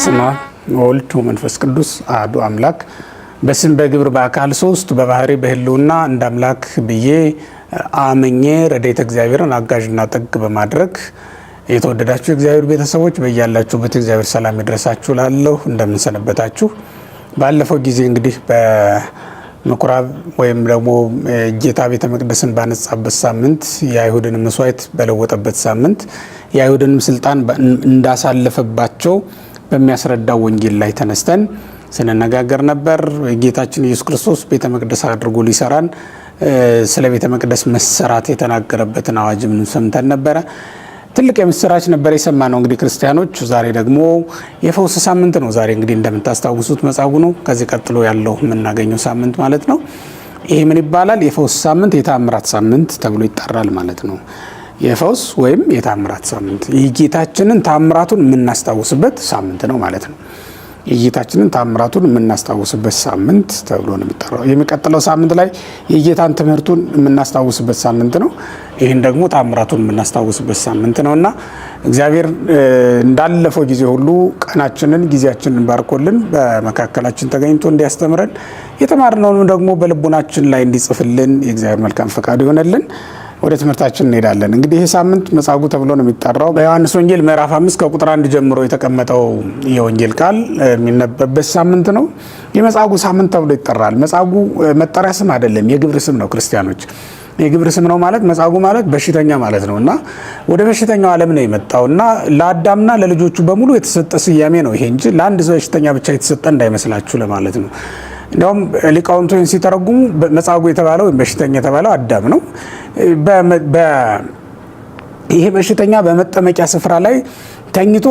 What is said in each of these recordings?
ስማ ወልድ ወመንፈስ ቅዱስ አሐዱ አምላክ በስም በግብር በአካል ሶስት በባህሪ በህልውና እንደ አምላክ ብዬ አመኜ ረድኤተ እግዚአብሔርን አጋዥና ጥግ በማድረግ የተወደዳችሁ እግዚአብሔር ቤተሰቦች በእያላችሁበት እግዚአብሔር ሰላም ይድረሳችሁ ላለሁ እንደምንሰነበታችሁ። ባለፈው ጊዜ እንግዲህ በምኩራብ ወይም ደግሞ ጌታ ቤተ መቅደስን ባነጻበት ሳምንት የአይሁድን መስዋዕት በለወጠበት ሳምንት የአይሁድንም ስልጣን እንዳሳለፈባቸው በሚያስረዳው ወንጌል ላይ ተነስተን ስንነጋገር ነበር። ጌታችን ኢየሱስ ክርስቶስ ቤተ መቅደስ አድርጎ ሊሰራን ስለ ቤተ መቅደስ መሰራት የተናገረበትን አዋጅም ሰምተን ነበረ። ትልቅ የምስራች ነበር የሰማነው። እንግዲህ ክርስቲያኖች ዛሬ ደግሞ የፈውስ ሳምንት ነው። ዛሬ እንግዲህ እንደምታስታውሱት መጻጉዕ ነው። ከዚህ ቀጥሎ ያለው የምናገኘው ሳምንት ማለት ነው። ይሄ ምን ይባላል? የፈውስ ሳምንት፣ የተአምራት ሳምንት ተብሎ ይጠራል ማለት ነው። የፈውስ ወይም የተአምራት ሳምንት የጌታችንን ተአምራቱን የምናስታውስበት ሳምንት ነው ማለት ነው። የጌታችንን ተአምራቱን የምናስታውስበት ሳምንት ተብሎ ነው የሚጠራው። የሚቀጥለው ሳምንት ላይ የጌታን ትምህርቱን የምናስታውስበት ሳምንት ነው። ይህን ደግሞ ተአምራቱን የምናስታውስበት ሳምንት ነውና እግዚአብሔር እንዳለፈው ጊዜ ሁሉ ቀናችንን ጊዜያችንን ባርኮልን በመካከላችን ተገኝቶ እንዲያስተምረን የተማርነውን ደግሞ በልቡናችን ላይ እንዲጽፍልን የእግዚአብሔር መልካም ፈቃዱ ይሆነልን። ወደ ትምህርታችን እንሄዳለን። እንግዲህ ይህ ሳምንት መጻጉዕ ተብሎ ነው የሚጠራው። በዮሐንስ ወንጌል ምዕራፍ 5 ከቁጥር 1 ጀምሮ የተቀመጠው የወንጌል ቃል የሚነበብበት ሳምንት ነው። የመጻጉዕ ሳምንት ተብሎ ይጠራል። መጻጉዕ መጠሪያ ስም አይደለም፣ የግብር ስም ነው። ክርስቲያኖች የግብር ስም ነው ማለት መጻጉዕ ማለት በሽተኛ ማለት ነው እና ወደ በሽተኛው ዓለም ነው የመጣው እና ለአዳምና ለልጆቹ በሙሉ የተሰጠ ስያሜ ነው ይሄ እንጂ ለአንድ ሰው በሽተኛ ብቻ የተሰጠ እንዳይመስላችሁ ለማለት ነው። እንደውም ሊቃውንቶች ሲተረጉሙ መጻጉዕ የተባለው ወይም በሽተኛ የተባለው አዳም ነው። ይሄ በሽተኛ በመጠመቂያ ስፍራ ላይ ተኝቶ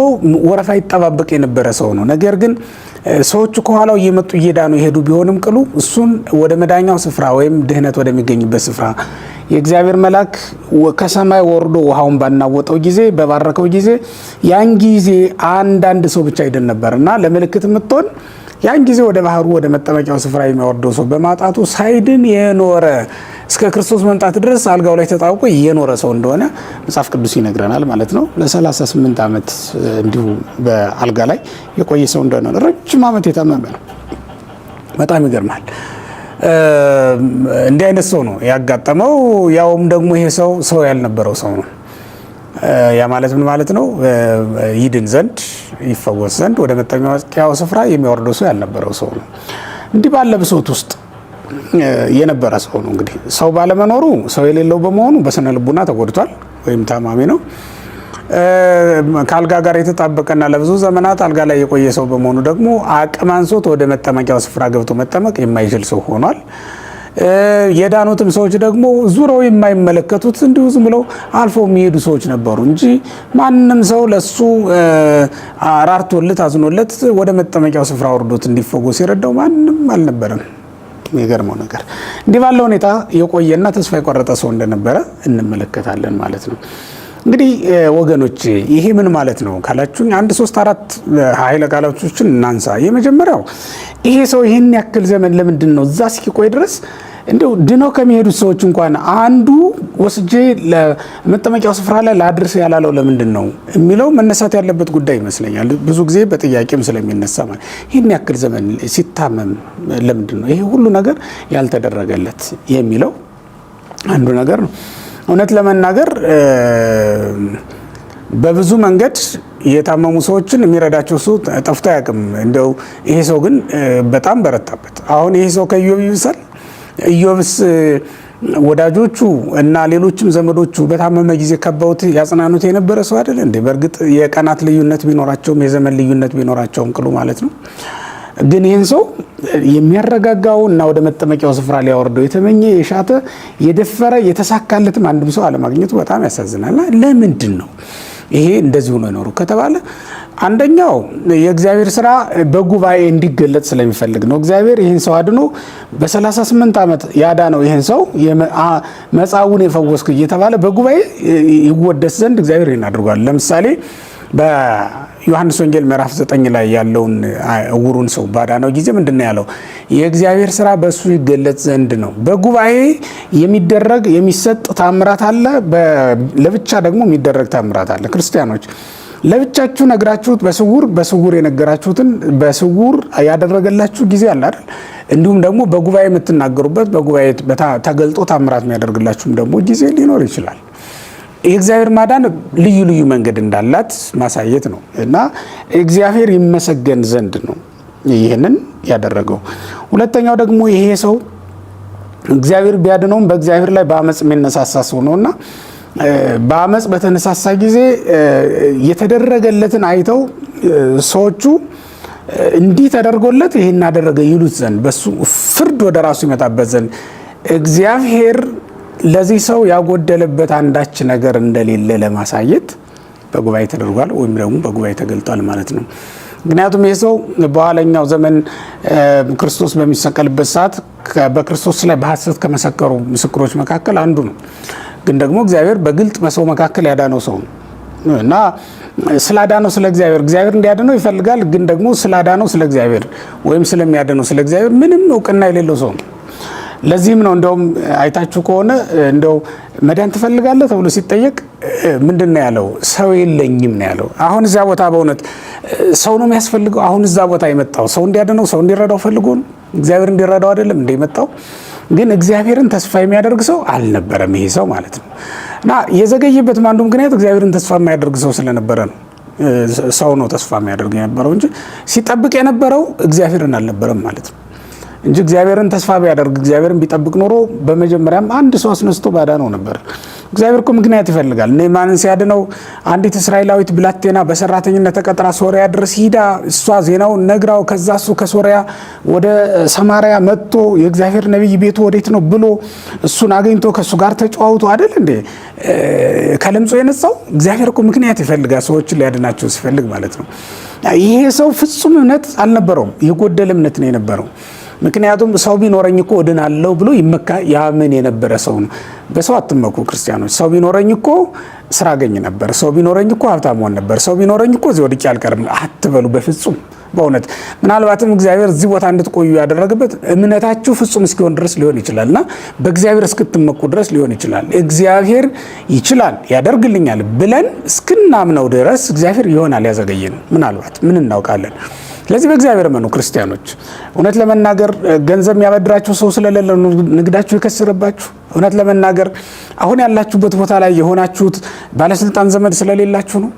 ወረፋ ይጠባበቅ የነበረ ሰው ነው። ነገር ግን ሰዎቹ ከኋላው እየመጡ እየዳኑ የሄዱ ቢሆንም ቅሉ እሱን ወደ መዳኛው ስፍራ ወይም ድህነት ወደሚገኝበት ስፍራ የእግዚአብሔር መልአክ ከሰማይ ወርዶ ውሃውን ባናወጠው ጊዜ በባረከው ጊዜ ያን ጊዜ አንዳንድ ሰው ብቻ ይድን ነበርና ለምልክት የምትሆን ያን ጊዜ ወደ ባህሩ ወደ መጠመቂያው ስፍራ የሚወርደው ሰው በማጣቱ ሳይድን የኖረ እስከ ክርስቶስ መምጣት ድረስ አልጋው ላይ ተጣብቆ የኖረ ሰው እንደሆነ መጽሐፍ ቅዱስ ይነግረናል ማለት ነው። ለ38 ዓመት እንዲሁ በአልጋ ላይ የቆየ ሰው እንደሆነ ረጅም ዓመት የታመመ ነው። በጣም ይገርማል። እንዲህ አይነት ሰው ነው ያጋጠመው። ያውም ደግሞ ይሄ ሰው ያልነበረው ሰው ነው። ያ ማለት ምን ማለት ነው? ይድን ዘንድ ይፈወስ ዘንድ ወደ መጠመቂያው ስፍራ የሚወርደው ሰው ያልነበረው ሰው ነው። እንዲህ ባለ ብሶት ውስጥ የነበረ ሰው ነው። እንግዲህ ሰው ባለመኖሩ ሰው የሌለው በመሆኑ በስነ ልቡና ተጎድቷል ወይም ታማሚ ነው። ከአልጋ ጋር የተጣበቀና ለብዙ ዘመናት አልጋ ላይ የቆየ ሰው በመሆኑ ደግሞ አቅም አንሶት ወደ መጠመቂያው ስፍራ ገብቶ መጠመቅ የማይችል ሰው ሆኗል። የዳኑትም ሰዎች ደግሞ ዙረው የማይመለከቱት እንዲሁ ዝም ብለው አልፎ የሚሄዱ ሰዎች ነበሩ እንጂ ማንም ሰው ለሱ አራርቶለት አዝኖለት ወደ መጠመቂያው ስፍራ ወርዶት እንዲፈወስ የረዳው ማንም አልነበረም። የሚገርመው ነገር እንዲህ ባለ ሁኔታ የቆየና ተስፋ የቆረጠ ሰው እንደነበረ እንመለከታለን ማለት ነው። እንግዲህ ወገኖች ይሄ ምን ማለት ነው ካላችሁኝ 1 3 4 ኃይለ ቃላቶችን እናንሳ። የመጀመሪያው ይሄ ሰው ይሄን ያክል ዘመን ለምንድን ነው እዛ እስኪቆይ ድረስ እንደው ድነው ከሚሄዱት ሰዎች እንኳን አንዱ ወስጄ ለመጠመቂያው ስፍራ ላይ ላድርስ ያላለው ለምንድን ነው የሚለው መነሳት ያለበት ጉዳይ ይመስለኛል። ብዙ ጊዜ በጥያቄም ስለሚነሳ ማለት ይሄን ያክል ዘመን ሲታመም ለምንድን ነው ይሄ ሁሉ ነገር ያልተደረገለት የሚለው አንዱ ነገር ነው። እውነት ለመናገር በብዙ መንገድ የታመሙ ሰዎችን የሚረዳቸው ሰው ጠፍቶ አያውቅም። እንደው ይሄ ሰው ግን በጣም በረታበት። አሁን ይሄ ሰው ከኢዮብ ይብሳል። ኢዮብስ ወዳጆቹ እና ሌሎችም ዘመዶቹ በታመመ ጊዜ ከበውት ያጽናኑት የነበረ ሰው አይደል እንዴ? በእርግጥ የቀናት ልዩነት ቢኖራቸውም የዘመን ልዩነት ቢኖራቸውም ቅሉ ማለት ነው። ግን ይህን ሰው የሚያረጋጋው እና ወደ መጠመቂያው ስፍራ ሊያወርደው የተመኘ የሻተ የደፈረ የተሳካለትም አንድም ሰው አለማግኘቱ በጣም ያሳዝናል። ለምንድን ነው ይሄ እንደዚህ ሆኖ ይኖሩ ከተባለ አንደኛው የእግዚአብሔር ስራ በጉባኤ እንዲገለጽ ስለሚፈልግ ነው። እግዚአብሔር ይህን ሰው አድኖ በ38 ዓመት ያዳነው ይህን ሰው መጻጉዕን የፈወስክ እየተባለ በጉባኤ ይወደስ ዘንድ እግዚአብሔር ይህን አድርጓል። ለምሳሌ በዮሐንስ ወንጌል ምዕራፍ 9 ላይ ያለውን እውሩን ሰው ባዳነው ጊዜ ምንድነው ያለው? የእግዚአብሔር ስራ በሱ ይገለጽ ዘንድ ነው። በጉባኤ የሚሰጥ ታምራት አለ፣ ለብቻ ደግሞ የሚደረግ ታምራት አለ። ክርስቲያኖች ለብቻችሁ ነግራችሁት በስውር የነገራችሁትን በስውር ያደረገላችሁ ጊዜ አለ አይደል? እንዲሁም ደግሞ በጉባኤ የምትናገሩበት በጉባኤ ተገልጦ ታምራት የሚያደርግላችሁም ደግሞ ጊዜ ሊኖር ይችላል። የእግዚአብሔር ማዳን ልዩ ልዩ መንገድ እንዳላት ማሳየት ነው እና እግዚአብሔር ይመሰገን ዘንድ ነው ይህንን ያደረገው። ሁለተኛው ደግሞ ይሄ ሰው እግዚአብሔር ቢያድነውም በእግዚአብሔር ላይ በአመፅ የሚነሳሳ ሰው ነውና በአመፅ በተነሳሳ ጊዜ የተደረገለትን አይተው ሰዎቹ እንዲህ ተደርጎለት ይሄን አደረገ ይሉት ዘንድ በሱ ፍርድ ወደ ራሱ ይመጣበት ዘንድ እግዚአብሔር ለዚህ ሰው ያጎደለበት አንዳች ነገር እንደሌለ ለማሳየት በጉባኤ ተደርጓል ወይም ደግሞ በጉባኤ ተገልጧል ማለት ነው። ምክንያቱም ይህ ሰው በኋለኛው ዘመን ክርስቶስ በሚሰቀልበት ሰዓት በክርስቶስ ላይ በሐሰት ከመሰከሩ ምስክሮች መካከል አንዱ ነው። ግን ደግሞ እግዚአብሔር በግልጥ በሰው መካከል ያዳነው ሰው ነው እና ስላዳነው ስለ እግዚአብሔር እንዲያድነው ይፈልጋል። ግን ደግሞ ስላዳነው ስለ እግዚአብሔር ወይም ስለሚያድነው ስለ እግዚአብሔር ምንም እውቅና የሌለው ሰው ነው። ለዚህም ነው እንደውም አይታችሁ ከሆነ እንደው መዳን ትፈልጋለህ ተብሎ ሲጠየቅ ምንድነው ያለው? ሰው የለኝም ነው ያለው። አሁን እዛ ቦታ በእውነት ሰው ነው የሚያስፈልገው? አሁን እዛ ቦታ የመጣው ሰው እንዲያድነው ሰው እንዲረዳው ፈልጎ ነው? እግዚአብሔር እንዲረዳው አይደለም እንደ የመጣው? ግን እግዚአብሔርን ተስፋ የሚያደርግ ሰው አልነበረም ይሄ ሰው ማለት ነው። እና የዘገየበት አንዱ ምክንያት እግዚአብሔርን ተስፋ የማያደርግ ሰው ስለነበረ ነው። ሰው ነው ተስፋ የሚያደርግ የነበረው እንጂ ሲጠብቅ የነበረው እግዚአብሔርን አልነበረም ማለት ነው እንጂ እግዚአብሔርን ተስፋ ቢያደርግ እግዚአብሔርን ቢጠብቅ ኖሮ በመጀመሪያም አንድ ሰው አስነስቶ ባዳነው ነበር። እግዚአብሔር እኮ ምክንያት ይፈልጋል። ኔማንን ሲያድነው አንዲት እስራኤላዊት ብላቴና በሰራተኝነት ተቀጥራ ሶሪያ ድረስ ሂዳ እሷ ዜናውን ነግራው ከዛ እሱ ከሶሪያ ወደ ሰማሪያ መጥቶ የእግዚአብሔር ነቢይ ቤቱ ወዴት ነው ብሎ እሱን አገኝቶ ከሱ ጋር ተጫዋውቶ አይደል እንዴ ከለምጾ የነጻው? እግዚአብሔር እኮ ምክንያት ይፈልጋል ሰዎችን ሊያድናቸው ሲፈልግ ማለት ነው። ይሄ ሰው ፍጹም እምነት አልነበረውም፣ የጎደለ እምነት ነው የነበረው። ምክንያቱም ሰው ቢኖረኝ እኮ እድናለሁ ብሎ ይመካ ያምን የነበረ ሰው ነው። በሰው አትመኩ ክርስቲያኖች። ሰው ቢኖረኝ እኮ ስራ አገኝ ነበር፣ ሰው ቢኖረኝ እኮ ሀብታም ሆን ነበር፣ ሰው ቢኖረኝ እኮ እዚህ ወድቄ አልቀርም አትበሉ በፍጹም። በእውነት ምናልባትም እግዚአብሔር እዚህ ቦታ እንድትቆዩ ያደረገበት እምነታችሁ ፍጹም እስኪሆን ድረስ ሊሆን ይችላልና በእግዚአብሔር እስክትመኩ ድረስ ሊሆን ይችላል። እግዚአብሔር ይችላል ያደርግልኛል ብለን እስክናምነው ድረስ እግዚአብሔር ይሆናል ያዘገየን ምናልባት ምን እናውቃለን። ስለዚህ በእግዚአብሔር መኑ ክርስቲያኖች። እውነት ለመናገር ገንዘብ የሚያበድራችሁ ሰው ስለሌለ ንግዳችሁ የከሰረባችሁ። እውነት ለመናገር አሁን ያላችሁበት ቦታ ላይ የሆናችሁት ባለስልጣን ዘመድ ስለሌላችሁ ነው።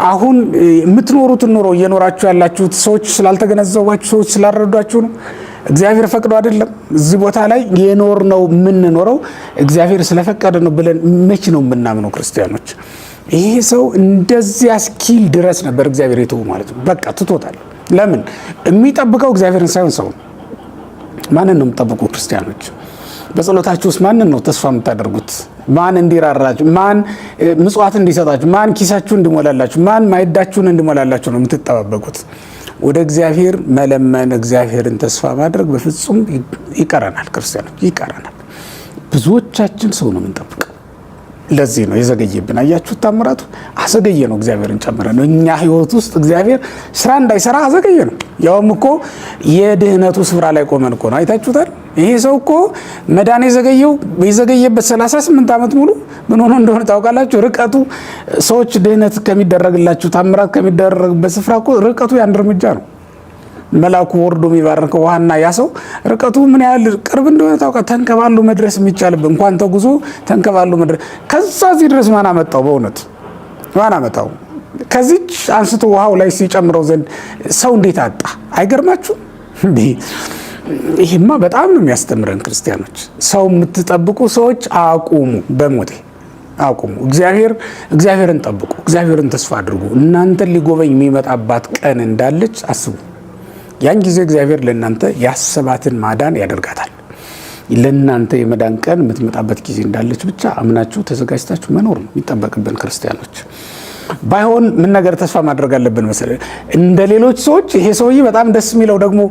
አሁን የምትኖሩትን ኑሮ እየኖራችሁ ያላችሁት ሰዎች ስላልተገነዘቧችሁ፣ ሰዎች ስላልረዷችሁ ነው። እግዚአብሔር ፈቅዶ አይደለም እዚህ ቦታ ላይ የኖር ነው የምንኖረው እግዚአብሔር ስለፈቀደ ነው ብለን መች ነው የምናምነው ክርስቲያኖች? ይሄ ሰው እንደዚያ እስኪል ድረስ ነበር እግዚአብሔር የተው ማለት ነው። በቃ ትቶታል። ለምን? የሚጠብቀው እግዚአብሔርን ሳይሆን ሰው። ማንን ነው የምትጠብቁ ክርስቲያኖች? በጸሎታችሁ ውስጥ ማንን ነው ተስፋ የምታደርጉት? ማን እንዲራራችሁ፣ ማን ምጽዋት እንዲሰጣችሁ፣ ማን ኪሳችሁ እንዲሞላላችሁ፣ ማን ማይዳችሁን እንዲሞላላችሁ ነው የምትጠባበቁት? ወደ እግዚአብሔር መለመን፣ እግዚአብሔርን ተስፋ ማድረግ በፍጹም ይቀረናል። ክርስቲያኖች ይቀረናል። ብዙዎቻችን ሰው ነው የምንጠብቀው። ለዚህ ነው የዘገየብን። አያችሁት? ታምራቱ አዘገየ ነው እግዚአብሔርን ጨምረ ነው። እኛ ህይወት ውስጥ እግዚአብሔር ስራ እንዳይሰራ አዘገየ ነው። ያውም እኮ የድህነቱ ስፍራ ላይ ቆመን እኮ ነው። አይታችሁታል? ይሄ ሰው እኮ መዳን የዘገየበት 38 ዓመት ሙሉ ምን ሆኖ እንደሆነ ታውቃላችሁ? ርቀቱ ሰዎች ድህነት ከሚደረግላችሁ ታምራት ከሚደረግበት ስፍራ እኮ ርቀቱ የአንድ እርምጃ ነው። መላኩ ወርዶ የሚባርከው ዋና ያ ሰው ርቀቱ ምን ያህል ቅርብ እንደሆነ ታውቃ። ተንከባሉ መድረስ የሚቻልበት እንኳን ተጉዞ ተንከባሉ መድረስ ከዛ እዚህ ድረስ ማን አመጣው? በእውነት ማን አመጣው? ከዚች አንስቶ ውሃው ላይ ሲጨምረው ዘንድ ሰው እንዴት አጣ? አይገርማችሁ እንዴ? ይሄማ በጣም ነው የሚያስተምረን ክርስቲያኖች። ሰው የምትጠብቁ ሰዎች አቁሙ፣ በሞቴ አቁሙ። እግዚአብሔርን ጠብቁ፣ እግዚአብሔርን ተስፋ አድርጉ። እናንተን ሊጎበኝ የሚመጣባት ቀን እንዳለች አስቡ። ያን ጊዜ እግዚአብሔር ለእናንተ ያሰባትን ማዳን ያደርጋታል። ለእናንተ የመዳን ቀን የምትመጣበት ጊዜ እንዳለች ብቻ አምናችሁ ተዘጋጅታችሁ መኖር ነው የሚጠበቅብን ክርስቲያኖች። ባይሆን ምን ነገር ተስፋ ማድረግ አለብን መሰለኝ? እንደ ሌሎች ሰዎች ይሄ ሰውዬ በጣም ደስ የሚለው ደግሞ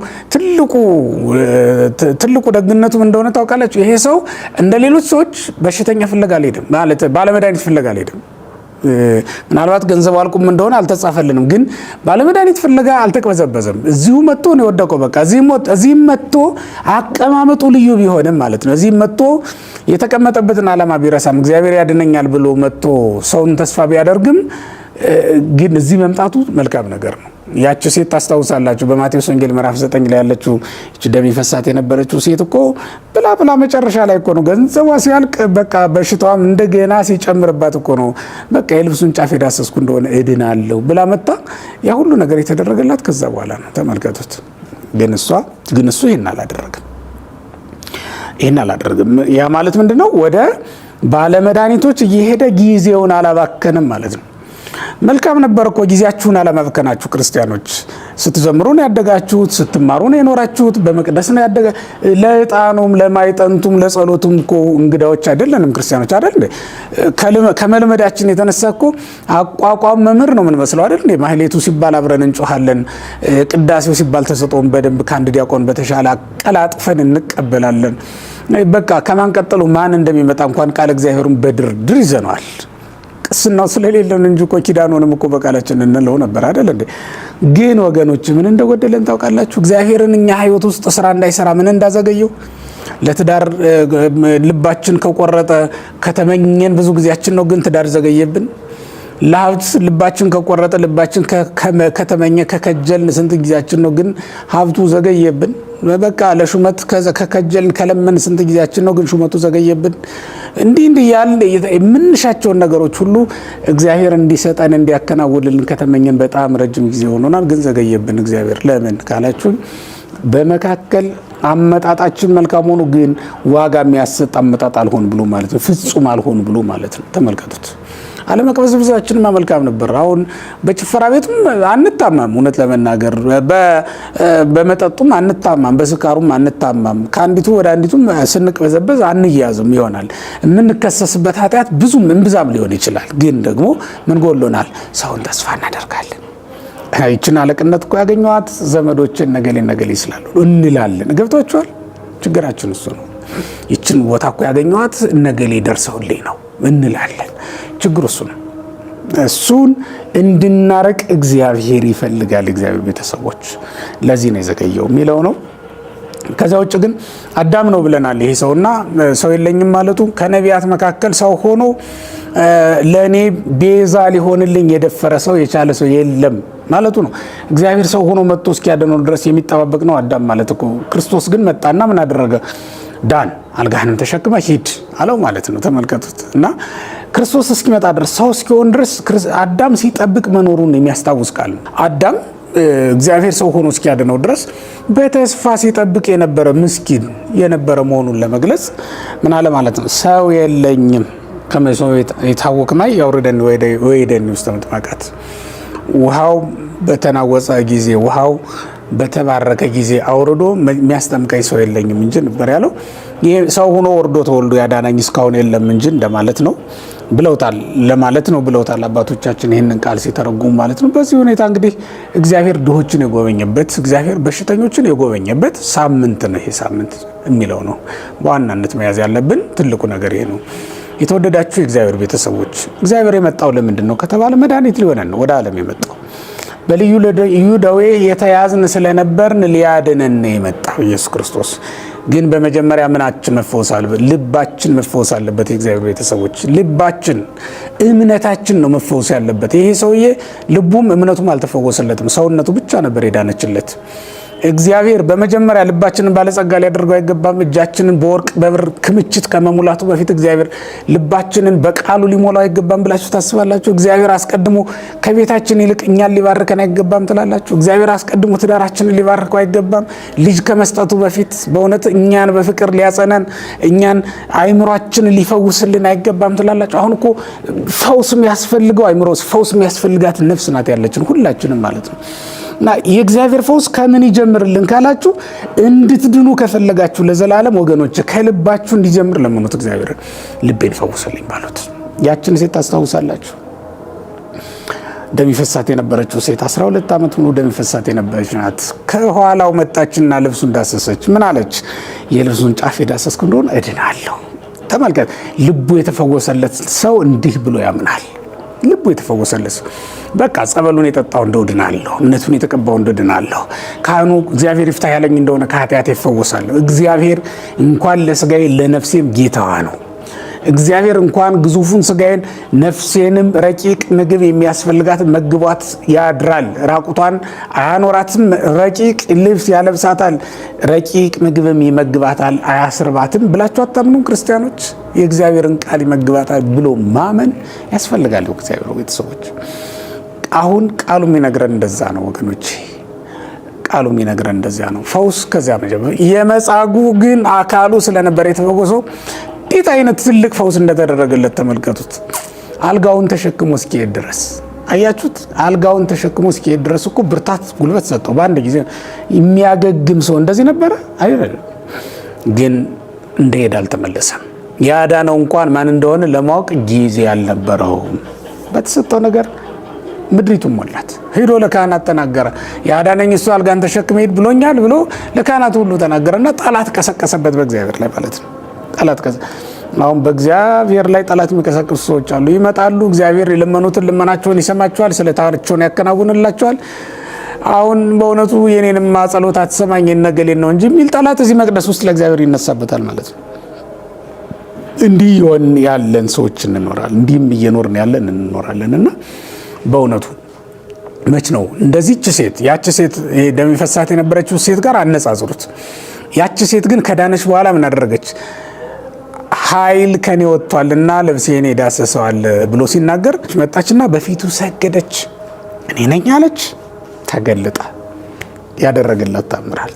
ትልቁ ደግነቱ እንደሆነ ታውቃላችሁ። ይሄ ሰው እንደ ሌሎች ሰዎች በሽተኛ ፍለጋ አልሄድም ማለት ባለመድኃኒት ፍለጋ አልሄድም። ምናልባት ገንዘብ አልቁም እንደሆነ አልተጻፈልንም፣ ግን ባለመድኃኒት ፍለጋ አልተቅበዘበዘም። እዚሁ መጥቶ ነው የወደቀው። በቃ እዚህም መጥቶ አቀማመጡ ልዩ ቢሆንም ማለት ነው። እዚህም መጥቶ የተቀመጠበትን ዓላማ ቢረሳም እግዚአብሔር ያድነኛል ብሎ መጥቶ ሰውን ተስፋ ቢያደርግም ግን እዚህ መምጣቱ መልካም ነገር ነው። ያቺ ሴት ታስታውሳላችሁ በማቴዎስ ወንጌል ምዕራፍ 9 ላይ ያለችው እቺ ደም ይፈሳት የነበረችው ሴት እኮ ብላ መጨረሻ ላይ እኮ ነው ገንዘቧ ሲያልቅ በቃ በሽታዋም እንደገና ሲጨምርባት እኮ ነው በቃ የልብሱን ጫፍ የዳሰስኩ እንደሆነ እድናለሁ ብላ መጣ። ያ ሁሉ ነገር የተደረገላት ከዛ በኋላ ነው። ተመልከቱት። ግን እሱ ይሄን አላደረገም። ያ ማለት ምንድነው? ወደ ባለመድኃኒቶች እየሄደ ጊዜውን አላባከንም ማለት ነው። መልካም ነበር እኮ ጊዜያችሁን አለማባከናችሁ ክርስቲያኖች። ስትዘምሩን ያደጋችሁት፣ ስትማሩን የኖራችሁት፣ በመቅደስ ነው ያደገ። ለዕጣኑም ለማይጠንቱም ለጸሎቱም እኮ እንግዳዎች አይደለንም ክርስቲያኖች አይደል? ከመልመዳችን የተነሳ እኮ አቋቋም መምህር ነው ምን መስለው አይደል? ማህሌቱ ሲባል አብረን እንጮሃለን። ቅዳሴው ሲባል ተሰጥቶን በደንብ ከአንድ ዲያቆን በተሻለ አቀላጥፈን እንቀበላለን። በቃ ከማን ቀጥሎ ማን እንደሚመጣ እንኳን ቃል እግዚአብሔሩን በድርድር ይዘነዋል። ቅስናው ስለሌለን እንጂ እኮ ኪዳኑንም እኮ በቃላችን እንለው ነበር አይደል እንዴ? ግን ወገኖች ምን እንደጎደለን ታውቃላችሁ? እግዚአብሔርን እኛ ህይወት ውስጥ ስራ እንዳይሰራ ምን እንዳዘገየው። ለትዳር ልባችን ከቆረጠ ከተመኘን ብዙ ጊዜያችን ነው፣ ግን ትዳር ዘገየብን። ለሀብት ልባችን ከቆረጠ ልባችን ከተመኘ ከከጀልን ስንት ጊዜያችን ነው፣ ግን ሀብቱ ዘገየብን። በቃ ለሹመት ከከጀልን ከለመን ስንት ጊዜያችን ነው፣ ግን ሹመቱ ዘገየብን። እንዲህ ያለ የምንሻቸውን ነገሮች ሁሉ እግዚአብሔር እንዲሰጠን እንዲያከናውንልን ከተመኘን በጣም ረጅም ጊዜ ሆኖናል፣ ግን ዘገየብን። እግዚአብሔር ለምን ካላችሁ በመካከል አመጣጣችን መልካም ሆኖ ግን ዋጋ የሚያሰጥ አመጣጥ አልሆን ብሎ ማለት ነው። ፍጹም አልሆን ብሎ ማለት ነው። ተመልከቱት። አለመቅበዝበዛችንማ መልካም ነበር። አሁን በጭፈራ ቤቱም አንታማም፣ እውነት ለመናገር በመጠጡም አንታማም፣ በስካሩም አንታማም። ከአንዲቱ ወደ አንዲቱም ስንቅበዘበዝ አንያዝም ይሆናል። የምንከሰስበት ኃጢአት ብዙም እንብዛም ሊሆን ይችላል። ግን ደግሞ ምን ጎሎናል? ሰውን ተስፋ እናደርጋለን። ይችን አለቅነት እኮ ያገኘኋት ዘመዶችን ነገሌ ይስላሉ እንላለን። ገብቷችኋል? ችግራችን እሱ ነው። ይችን ቦታ እኮ ያገኘኋት ነገሌ ደርሰውልኝ ነው እንላለን። ችግሩ እሱ ነው። እሱን እንድናረቅ እግዚአብሔር ይፈልጋል። እግዚአብሔር ቤተሰቦች ለዚህ ነው የዘገየው የሚለው ነው። ከዛ ውጭ ግን አዳም ነው ብለናል። ይሄ ሰውና ሰው የለኝም ማለቱ ከነቢያት መካከል ሰው ሆኖ ለኔ ቤዛ ሊሆንልኝ የደፈረ ሰው የቻለ ሰው የለም ማለቱ ነው። እግዚአብሔር ሰው ሆኖ መጥቶ እስኪያድነው ድረስ የሚጠባበቅ ነው አዳም ማለት እኮ። ክርስቶስ ግን መጣና ምን አደረገ? ዳን አልጋህንም ተሸክመ ሂድ አለው ማለት ነው። ተመልከቱት። እና ክርስቶስ እስኪመጣ ድረስ ሰው እስኪሆን ድረስ አዳም ሲጠብቅ መኖሩን የሚያስታውስ ቃል ነው። አዳም እግዚአብሔር ሰው ሆኖ እስኪያድነው ድረስ በተስፋ ሲጠብቅ የነበረ ምስኪን የነበረ መሆኑን ለመግለጽ ምን አለ ማለት ነው? ሰው የለኝም ከመሰው የታወቀ ማይ ያውርደን ወይደን ውስጥ መጥማቃት ውሃው በተናወጸ ጊዜ ውሃው በተባረከ ጊዜ አውርዶ የሚያስጠምቀኝ ሰው የለኝም እንጂ ነበር ያለው። ይሄ ሰው ሆኖ ወርዶ ተወልዶ ያዳናኝ እስካሁን የለም እንጂ እንደማለት ነው ብለውታል ለማለት ነው ብለውታል አባቶቻችን ይሄንን ቃል ሲተረጉሙ ማለት ነው። በዚህ ሁኔታ እንግዲህ እግዚአብሔር ድሆችን የጎበኘበት እግዚአብሔር በሽተኞችን የጎበኘበት ሳምንት ነው። ይሄ ሳምንት የሚለው ነው በዋናነት መያዝ ያለብን ትልቁ ነገር ይሄ ነው። የተወደዳችሁ የእግዚአብሔር ቤተሰቦች እግዚአብሔር የመጣው ለምንድን ነው ከተባለ መድኃኒት ሊሆነን ነው ወደ ዓለም የመጣው። በልዩ ደዌ የተያዝን ስለነበርን ሊያድነን የመጣው ኢየሱስ ክርስቶስ። ግን በመጀመሪያ ምናችን መፈወስ አለበት? ልባችን መፈወስ አለበት። የእግዚአብሔር ቤተሰቦች ልባችን እምነታችን ነው መፈወስ ያለበት። ይሄ ሰውዬ ልቡም እምነቱም አልተፈወሰለትም። ሰውነቱ ብቻ ነበር የዳነችለት። እግዚአብሔር በመጀመሪያ ልባችንን ባለጸጋ ሊያደርገው አይገባም? እጃችንን በወርቅ በብር ክምችት ከመሙላቱ በፊት እግዚአብሔር ልባችንን በቃሉ ሊሞላው አይገባም ብላችሁ ታስባላችሁ? እግዚአብሔር አስቀድሞ ከቤታችን ይልቅ እኛን ሊባርከን አይገባም ትላላችሁ? እግዚአብሔር አስቀድሞ ትዳራችንን ሊባርከው አይገባም? ልጅ ከመስጠቱ በፊት በእውነት እኛን በፍቅር ሊያጸናን እኛን አይምሯችንን ሊፈውስልን አይገባም ትላላችሁ? አሁን እኮ ፈውስ የሚያስፈልገው አይምሮ ፈውስ የሚያስፈልጋት ነፍስ ናት ያለችን ሁላችንም ማለት ነው። እና የእግዚአብሔር ፈውስ ከምን ይጀምርልን ካላችሁ እንድትድኑ ከፈለጋችሁ ለዘላለም ወገኖች ከልባችሁ እንዲጀምር ለምኑት። እግዚአብሔር ልቤን ፈውስልኝ ባሉት። ያችን ሴት ታስታውሳላችሁ? ደም ይፈሳት የነበረችው ሴት 12 ዓመት ሙሉ ደም ይፈሳት የነበረች ናት። ከኋላው መጣችና ልብሱን ዳሰሰች። ምን አለች? የልብሱን ጫፍ የዳሰስኩ እንደሆነ እድናለሁ። ተመልከት፣ ልቡ የተፈወሰለት ሰው እንዲህ ብሎ ያምናል። ልቡ የተፈወሰለት በቃ ጸበሉን የጠጣው እንደው ድናለሁ፣ እምነቱን የተቀባው እንደው ድናለሁ፣ ካህኑ እግዚአብሔር ይፍታ ያለኝ እንደሆነ ከኃጢአት ይፈወሳለሁ። እግዚአብሔር እንኳን ለስጋዬ ለነፍሴም ጌታዋ ነው። እግዚአብሔር እንኳን ግዙፉን ስጋዬን ነፍሴንም ረቂቅ ምግብ የሚያስፈልጋት መግቧት ያድራል። ራቁቷን አያኖራትም፣ ረቂቅ ልብስ ያለብሳታል፣ ረቂቅ ምግብም ይመግባታል፣ አያስርባትም ብላችሁ አታምኑም ክርስቲያኖች? የእግዚአብሔርን ቃል ይመግባታል ብሎ ማመን ያስፈልጋል። እግዚአብሔር ቤተሰቦች፣ አሁን ቃሉ የሚነግረን እንደዛ ነው ወገኖች። ቃሉ የሚነግረን እንደዚያ ነው። ፈውስ ከዚያ መጀመር። የመጻጉዕ ግን አካሉ ስለነበር የተፈወሰው እንዴት አይነት ትልቅ ፈውስ እንደተደረገለት ተመልከቱት። አልጋውን ተሸክሞ እስኪሄድ ድረስ አያችሁት? አልጋውን ተሸክሞ እስኪሄድ ድረስ እኮ ብርታት ጉልበት ሰጠው። በአንድ ጊዜ የሚያገግም ሰው እንደዚህ ነበረ አይደለም። ግን እንደሄድ አልተመለሰም። ያዳነው እንኳን ማን እንደሆነ ለማወቅ ጊዜ አልነበረውም። በተሰጠው ነገር ምድሪቱን ሞላት። ሄዶ ለካህናት ተናገረ። ያዳነኝ እሱ አልጋን ተሸክመ ሄድ ብሎኛል ብሎ ለካህናት ሁሉ ተናገረና ጠላት ቀሰቀሰበት በእግዚአብሔር ላይ ማለት ነው። ጠላት አሁን በእግዚአብሔር ላይ ጠላት የሚቀሰቅሱ ሰዎች አሉ። ይመጣሉ፣ እግዚአብሔር የለመኑትን ልመናቸውን ይሰማቸዋል፣ ስለታቸውን ያከናውንላቸዋል። አሁን በእውነቱ የኔንም ጸሎት አትሰማኝ የነገሌን ነው እንጂ የሚል ጠላት እዚህ መቅደስ ውስጥ ለእግዚአብሔር ይነሳበታል ማለት ነው። እንዲህ ይሆን ያለን ሰዎች እንኖራለን፣ እንዲህም እየኖርን ያለን እንኖራለንና በእውነቱ መች ነው እንደዚህች ሴት ያቺ ሴት ደም ይፈሳት የነበረችው ሴት ጋር አነጻጽሩት። ያቺ ሴት ግን ከዳነች በኋላ ምን አደረገች? ኃይል ከኔ ወጥቷልና ልብሴን የዳሰሰዋል ብሎ ሲናገር መጣችና በፊቱ ሰገደች። እኔ ነኝ አለች። ተገለጠ። ያደረገላት ታምራል።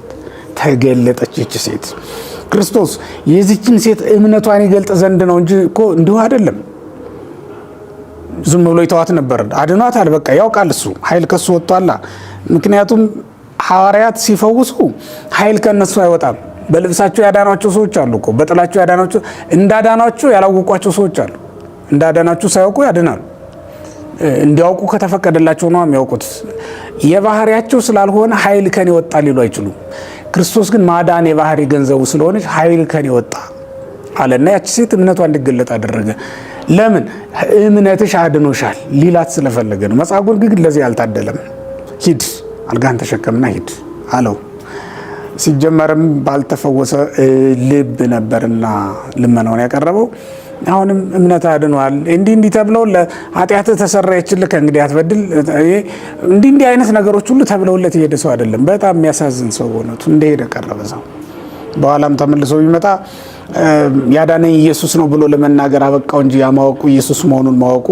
ተገለጠች ይቺ ሴት። ክርስቶስ የዚችን ሴት እምነቷን ይገልጥ ዘንድ ነው እንጂ እኮ እንዲሁ አይደለም። ዝም ብሎ ይተዋት ነበር። አድኗታል። በቃ ያውቃል እሱ ኃይል ከሱ ወጥቷላ። ምክንያቱም ሐዋርያት ሲፈውሱ ኃይል ከነሱ አይወጣም። በልብሳቸው ያዳኗቸው ሰዎች አሉ እኮ፣ በጥላቸው ያዳኗቸው፣ እንዳዳኗቸው ያላወቋቸው ሰዎች አሉ። እንዳዳናቸው ሳያውቁ ያድናሉ። እንዲያውቁ ከተፈቀደላቸው ነው የሚያውቁት። የባህሪያቸው ስላልሆነ ኃይል ከኔ ወጣ ሊሉ አይችሉም። ክርስቶስ ግን ማዳን የባህሪ ገንዘቡ ስለሆነች ኃይል ከኔ ወጣ አለና ያቺ ሴት እምነቷ እንዲገለጥ አደረገ። ለምን? እምነትሽ አድኖሻል ሊላት ስለፈለገ ነው። መጻጉዕ ግን ለዚህ አልታደለም። ሂድ አልጋን ተሸከምና ሂድ አለው። ሲጀመርም ባልተፈወሰ ልብ ነበርና ልመናውን ያቀረበው። አሁንም እምነት አድኗል እንዲህ ተብለው ለኃጢአት ተሰረየችልህ ከእንግዲህ አትበድል እንዲህ አይነት ነገሮች ሁሉ ተብለውለት የሄደ ሰው አይደለም። በጣም የሚያሳዝን ሰው ሆነቱ እንደሄደ ቀረበ ሰው። በኋላም ተመልሶ ቢመጣ ያዳነኝ ኢየሱስ ነው ብሎ ለመናገር አበቃው እንጂ ያማወቁ ኢየሱስ መሆኑን ማወቁ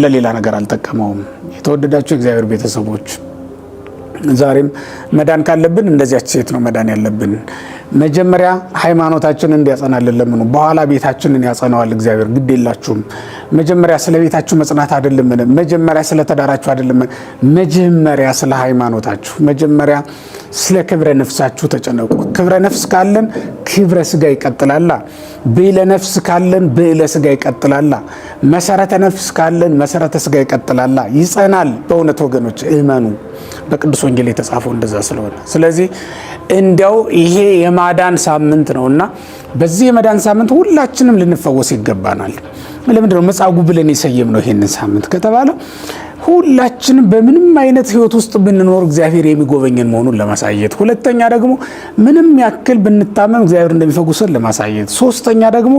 ለሌላ ነገር አልጠቀመውም። የተወደዳችሁ እግዚአብሔር ቤተሰቦች ዛሬም መዳን ካለብን እንደዚያች ሴት ነው መዳን ያለብን። መጀመሪያ ሃይማኖታችንን እንዲያጸናልን ለምኑ፣ በኋላ ቤታችንን ያጸናዋል እግዚአብሔር። ግድ የላችሁም። መጀመሪያ ስለ ቤታችሁ መጽናት አይደለም፣ መጀመሪያ ስለ ተዳራችሁ አይደለም፣ መጀመሪያ ስለ ሃይማኖታችሁ፣ መጀመሪያ ስለ ክብረ ነፍሳችሁ ተጨነቁ። ክብረ ነፍስ ካለን ክብረ ስጋ ይቀጥላላ። ብዕለ ነፍስ ካለን ብዕለ ስጋ ይቀጥላላ። መሰረተ ነፍስ ካለን መሰረተ ስጋ ይቀጥላላ። ይጸናል። በእውነት ወገኖች እመኑ። በቅዱስ ወንጌል የተጻፈው እንደዛ ስለሆነ፣ ስለዚህ እንዲያው ይሄ የማዳን ሳምንት ነውና በዚህ የማዳን ሳምንት ሁላችንም ልንፈወስ ይገባናል። ለምንድነው መጻጉዕ ብለን የሰየምነው ይሄንን ሳምንት ከተባለ ሁላችንም በምንም አይነት ህይወት ውስጥ ብንኖር እግዚአብሔር የሚጎበኘን መሆኑን ለማሳየት፣ ሁለተኛ ደግሞ ምንም ያክል ብንታመም እግዚአብሔር እንደሚፈውሰን ለማሳየት፣ ሶስተኛ ደግሞ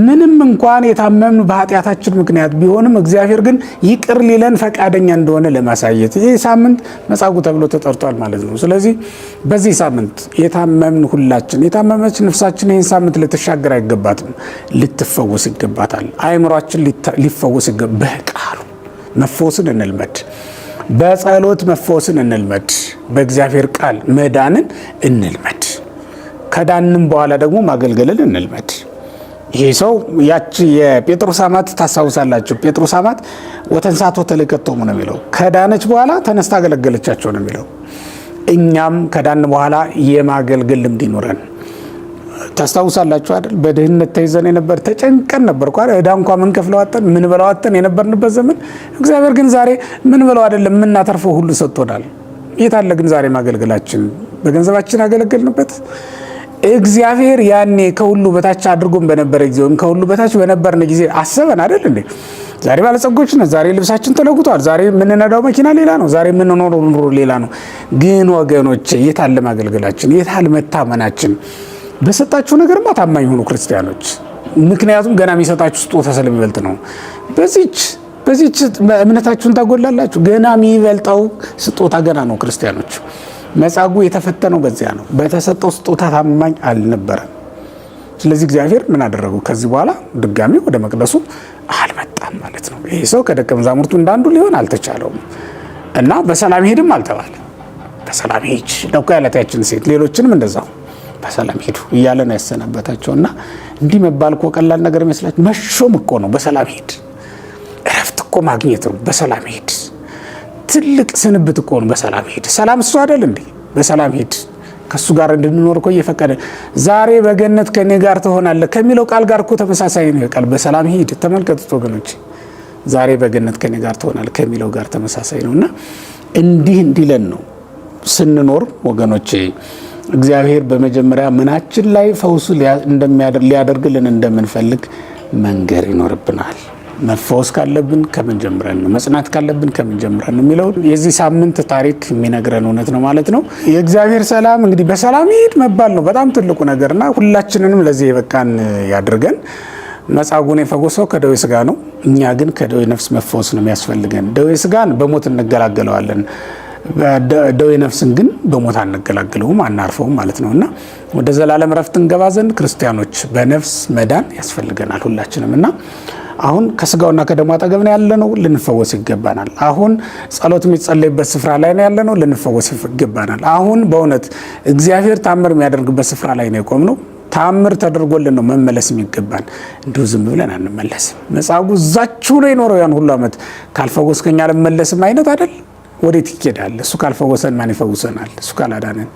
ምንም እንኳን የታመምን በኃጢአታችን ምክንያት ቢሆንም እግዚአብሔር ግን ይቅር ሊለን ፈቃደኛ እንደሆነ ለማሳየት ይህ ሳምንት መጻጉዕ ተብሎ ተጠርቷል ማለት ነው። ስለዚህ በዚህ ሳምንት የታመምን ሁላችን፣ የታመመች ነፍሳችን ይህን ሳምንት ልትሻገር አይገባትም፣ ልትፈወስ ይገባታል። አእምሯችን ሊፈወስ ይገባል። በቃሉ መፈወስን እንልመድ። በጸሎት መፈወስን እንልመድ። በእግዚአብሔር ቃል መዳንን እንልመድ። ከዳንም በኋላ ደግሞ ማገልገልን እንልመድ። ይሄ ሰው ያቺ የጴጥሮስ አማት ታስታውሳላችሁ። ጴጥሮስ አማት ወተንሳቶ ተለከቶሙ ነው የሚለው። ከዳነች በኋላ ተነስታ አገለገለቻቸው ነው የሚለው። እኛም ከዳን በኋላ የማገልገል ልምድ ይኖረን። ታስታውሳላችሁ አይደል? በድህነት ተይዘን የነበር ተጨንቀን ነበር እኮ እዳ እንኳን ምን ከፍለዋተን ምን በላዋተን የነበርንበት ዘመን እግዚአብሔር ግን ዛሬ ምን በላው አይደለም የምናተርፈው ሁሉ ሰጥቶናል። የታለ ግን ዛሬ ማገልገላችን? በገንዘባችን አገለገልንበት? እግዚአብሔር ያኔ ከሁሉ በታች አድርጎን በነበረ ጊዜ ወይም ከሁሉ በታች በነበርን ጊዜ አሰበን አይደል እንዴ? ዛሬ ባለጸጎች ነን። ዛሬ ልብሳችን ተለውጧል። ዛሬ የምንነዳው መኪና ሌላ ነው። ዛሬ የምንኖረው ኑሮ ሌላ ነው። ግን ወገኖቼ የታለ ማገልገላችን? የታለ መታመናችን? በሰጣችሁ ነገርማ ታማኝ ሆኑ ክርስቲያኖች። ምክንያቱም ገና የሚሰጣችሁ ስጦታ ስለሚበልጥ ነው። በዚች እምነታችሁን ታጎላላችሁ። ገና የሚበልጠው ስጦታ ገና ነው። ክርስቲያኖች መጻጉዕ የተፈተነው በዚያ ነው። በተሰጠው ስጦታ ታማኝ አልነበረም። ስለዚህ እግዚአብሔር ምን አደረገው? ከዚህ በኋላ ድጋሚ ወደ መቅደሱ አልመጣም ማለት ነው። ይሄ ሰው ከደቀ መዛሙርቱ እንዳንዱ ሊሆን አልተቻለውም እና በሰላም ሄድም አልተባለ። በሰላም ሂጅ ነው ያላት ያችን ሴት። ሌሎችንም እንደዛው በሰላም ሄዱ እያለ ነው ያሰናበታቸውና እንዲህ መባል እኮ ቀላል ነገር ይመስላችሁ? መሾም እኮ ነው። በሰላም ሂድ። እረፍት እኮ ማግኘት ነው። በሰላም ሂድ። ትልቅ ስንብት እኮ ነው። በሰላም ሂድ። ሰላም እሱ አይደል እንዴ? በሰላም ሂድ። ከሱ ጋር እንድንኖር እኮ እየፈቀደ ዛሬ በገነት ከኔ ጋር ትሆናለህ ከሚለው ቃል ጋር እኮ ተመሳሳይ ነው። ቃል በሰላም ሂድ። ተመልከቱት ወገኖች፣ ዛሬ በገነት ከኔ ጋር ትሆናለህ ከሚለው ጋር ተመሳሳይ ነውና እንዲህ እንዲለን ነው ስንኖር ወገኖቼ። እግዚአብሔር በመጀመሪያ ምናችን ላይ ፈውስ ሊያደርግልን እንደምንፈልግ መንገር ይኖርብናል። መፈወስ ካለብን ከምን ጀምረን ነው? መጽናት ካለብን ከምን ጀምረን ነው የሚለው የዚህ ሳምንት ታሪክ የሚነግረን እውነት ነው ማለት ነው። የእግዚአብሔር ሰላም እንግዲህ በሰላም ሂድ መባል ነው በጣም ትልቁ ነገርና ሁላችንንም ለዚህ የበቃን ያድርገን። መጻጉዕን የፈወሰው ከደዌ ስጋ ነው። እኛ ግን ከደዌ ነፍስ መፈወስ ነው የሚያስፈልገን። ደዌ ስጋን በሞት እንገላገለዋለን። ደዌ ነፍስን ግን በሞት አንገላግለውም፣ አናርፈውም ማለት ነውና ወደ ዘላለም ረፍት እንገባ ዘንድ ክርስቲያኖች በነፍስ መዳን ያስፈልገናል ሁላችንም። እና አሁን ከስጋውና ከደሙ አጠገብ ነው ያለነው፣ ልንፈወስ ይገባናል። አሁን ጸሎት የሚጸለይበት ስፍራ ላይ ነው ያለነው፣ ልንፈወስ ይገባናል። አሁን በእውነት እግዚአብሔር ታምር የሚያደርግበት ስፍራ ላይ ነው የቆምነው። ታምር ተደርጎልን ነው መመለስ የሚገባን። እንዲሁ ዝም ብለን አንመለስም። መጻጉዕ እዛችሁ ነው የኖረው ያን ሁሉ ዓመት። ካልፈወስከኝ አልመለስም አይነት አይደል? ወዴት ይኬዳል? እሱ ካልፈወሰን ማን ይፈውሰናል? እሱ ካላዳነን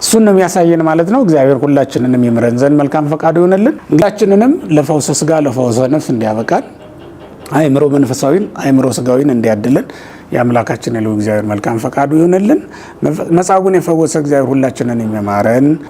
እሱን ነው የሚያሳየን ማለት ነው። እግዚአብሔር ሁላችንንም ይምረን ዘንድ መልካም ፈቃዱ ይሆንልን። ሁላችንንም ለፈውሰ ስጋ ለፈውሰ ነፍስ እንዲያበቃን አእምሮ መንፈሳዊን አእምሮ ስጋዊን እንዲያድለን የአምላካችን የልዑል እግዚአብሔር መልካም ፈቃዱ ይሆንልን። መጻጉዕን የፈወሰ እግዚአብሔር ሁላችንን ይማረን።